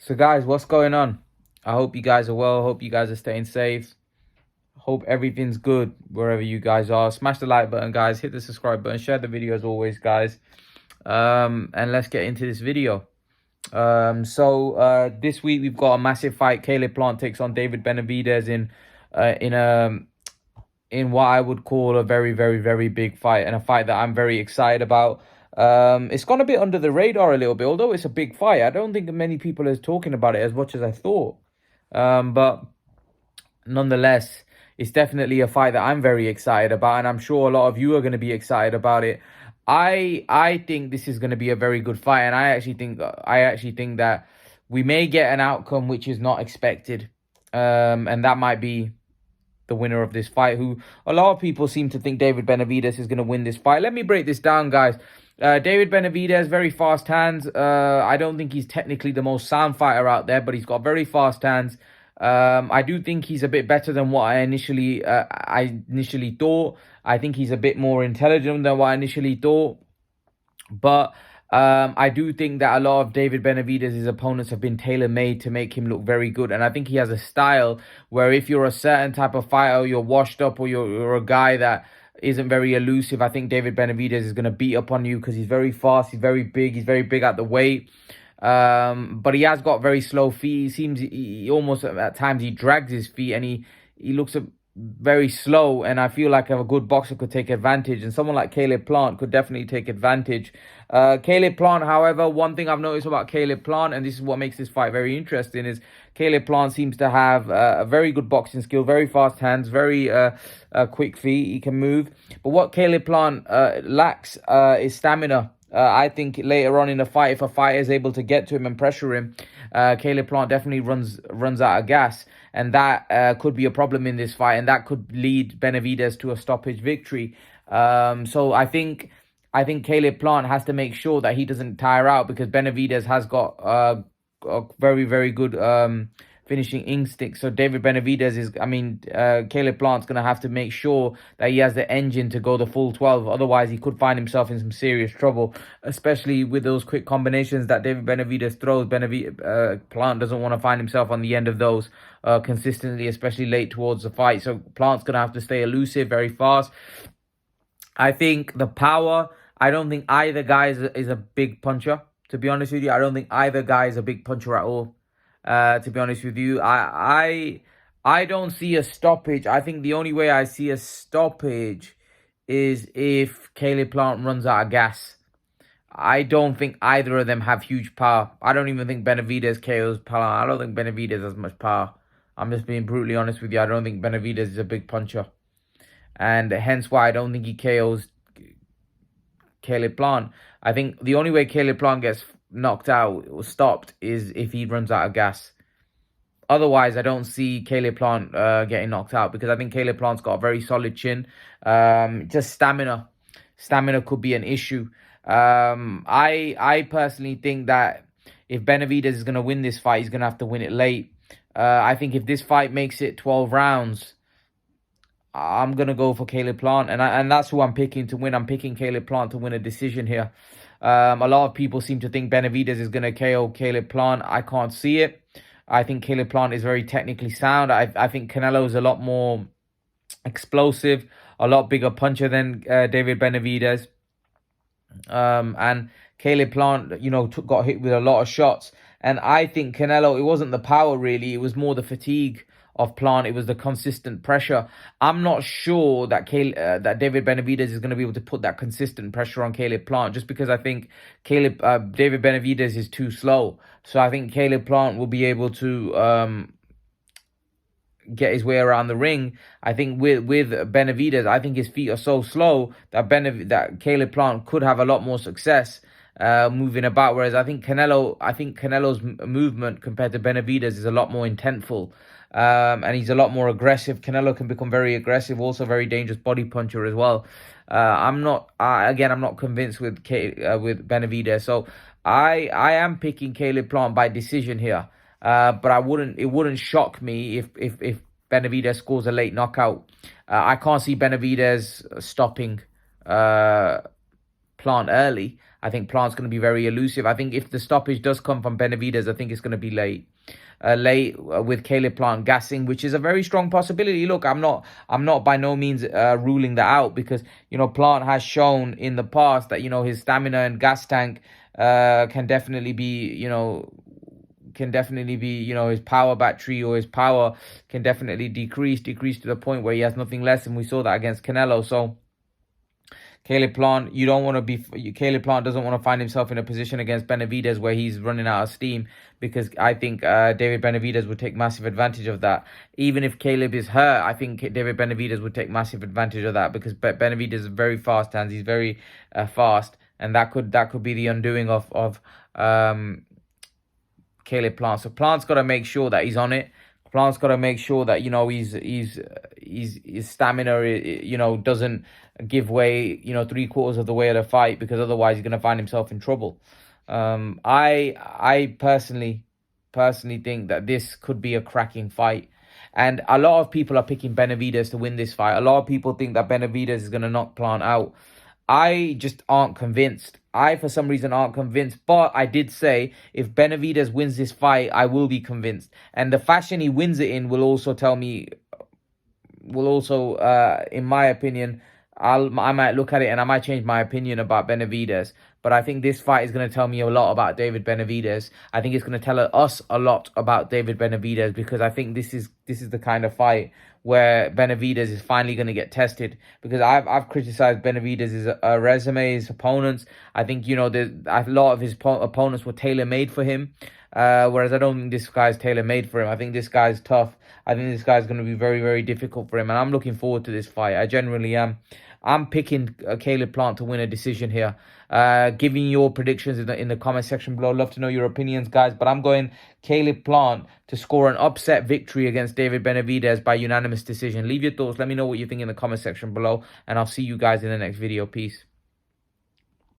So guys, what's going on? I hope you guys are well. Hope you guys are staying safe. Hope everything's good wherever you guys are. Smash the like button, guys. Hit the subscribe button. Share the video as always, guys. And let's get into this video. This week we've got a massive fight. Caleb Plant takes on David Benavidez in what I would call a very, very, very big fight, and a fight that I'm very excited about. It's gone a bit under the radar a little bit, although it's a big fight. I don't think many people are talking about it as much as I thought. But nonetheless, it's definitely a fight that I'm very excited about, and I'm sure a lot of you are going to be excited about it. I think this is going to be a very good fight, and I actually think that we may get an outcome which is not expected, and that might be the winner of this fight, who a lot of people seem to think David Benavidez is going to win this fight. Let me break this down, guys. David Benavidez, very fast hands. I don't think he's technically the most sound fighter out there, but he's got very fast hands. I do think he's a bit better than what I initially thought. I think he's a bit more intelligent than what I initially thought. But I do think that a lot of David Benavidez's opponents have been tailor-made to make him look very good. And I think he has a style where if you're a certain type of fighter, you're washed up, or you're a guy that isn't very elusive, I think David Benavidez is going to beat up on you because he's very fast, he's very big at the weight. But he has got very slow feet. He seems he almost at times he drags his feet, and he looks very slow, and I feel like a good boxer could take advantage, and someone like Caleb Plant could definitely take advantage. Caleb Plant, however, one thing I've noticed about Caleb Plant, and this is what makes this fight very interesting, is Caleb Plant seems to have a very good boxing skill, very fast hands, very quick feet. He can move, but what Caleb Plant lacks is stamina. I think later on in the fight, if a fighter is able to get to him and pressure him, Caleb Plant definitely runs out of gas, and that could be a problem in this fight, and that could lead Benavidez to a stoppage victory. So I think Caleb Plant has to make sure that he doesn't tire out, because Benavidez has got a very good finishing instinct. So David Benavidez Caleb Plant's going to have to make sure that he has the engine to go the full 12. Otherwise, he could find himself in some serious trouble, especially with those quick combinations that David Benavidez throws. Plant doesn't want to find himself on the end of those consistently, especially late towards the fight. So Plant's going to have to stay elusive, very fast. I think the power, I don't think either guy is a big puncher. To be honest with you, I don't think either guy is a big puncher at all. To be honest with you, I don't see a stoppage. I think the only way I see a stoppage is if Caleb Plant runs out of gas. I don't think either of them have huge power. I don't even think Benavidez KOs Plant. I don't think Benavidez has much power. I'm just being brutally honest with you. I don't think Benavidez is a big puncher, and hence why I don't think he KOs Caleb Plant. I think the only way Caleb Plant gets knocked out or stopped is if he runs out of gas. Otherwise, I don't see Caleb Plant getting knocked out, because I think Caleb Plant's got a very solid chin. Just stamina could be an issue. I personally think that if Benavidez is going to win this fight, he's going to have to win it late. I think if this fight makes it 12 rounds, I'm going to go for Caleb Plant, and that's who I'm picking to win. I'm picking Caleb Plant to win a decision here. A lot of people seem to think Benavidez is going to KO Caleb Plant. I can't see it. I think Caleb Plant is very technically sound. I think Canelo is a lot more explosive, a lot bigger puncher than David Benavidez. And Caleb Plant, got hit with a lot of shots. And I think Canelo, it wasn't the power really, it was more the fatigue of Plant. It was the consistent pressure. I'm not sure that David Benavidez is going to be able to put that consistent pressure on Caleb Plant, just because I think David Benavidez is too slow. So I think Caleb Plant will be able to get his way around the ring. I think with Benavidez, I think his feet are so slow that Caleb Plant could have a lot more success moving about, whereas I think Canelo's movement compared to Benavidez is a lot more intentful, and he's a lot more aggressive. Canelo can become very aggressive, also very dangerous body puncher as well. I'm not convinced with Benavidez, so I am picking Caleb Plant by decision here. But it wouldn't shock me if Benavidez scores a late knockout. I can't see Benavidez stopping Plant early. I think Plant's going to be very elusive. I think if the stoppage does come from Benavidez, I think it's going to be late. With Caleb Plant gassing, which is a very strong possibility. Look, I'm not by no means ruling that out, because Plant has shown in the past that his stamina and gas tank can definitely be his power battery, or his power can definitely decrease to the point where he has nothing less, and we saw that against Canelo. So Caleb Plant, Caleb Plant doesn't want to find himself in a position against Benavidez where he's running out of steam, because I think David Benavidez would take massive advantage of that. Even if Caleb is hurt, I think David Benavidez would take massive advantage of that, because Benavidez is very fast hands. He's very fast, and that could be the undoing of Caleb Plant. So Plant's got to make sure that he's on it. Plant's got to make sure that his stamina doesn't give way 3/4 of the way of the fight, because otherwise he's going to find himself in trouble. I personally think that this could be a cracking fight, and a lot of people are picking Benavidez to win this fight. A lot of people think that Benavidez is going to knock Plant out. I just aren't convinced. I, for some reason, aren't convinced. But I did say, if Benavidez wins this fight, I will be convinced. And the fashion he wins it in will also tell me, in my opinion, I might look at it and I might change my opinion about Benavidez. But I think this fight is going to tell me a lot about David Benavidez. I think it's going to tell us a lot about David Benavidez, because I think this is the kind of fight where Benavidez is finally going to get tested. Because I've criticized Benavidez's resume, his opponents. I think a lot of his opponents were tailor-made for him, whereas I don't think this guy's tailor-made for him. I think this guy's tough. I think this guy's going to be very, very difficult for him, and I'm looking forward to this fight. I genuinely am. I'm picking Caleb Plant to win a decision here. Giving your predictions in the comment section below. Love to know your opinions, guys. But I'm going Caleb Plant to score an upset victory against David Benavidez by unanimous decision. Leave your thoughts. Let me know what you think in the comment section below, and I'll see you guys in the next video. Peace.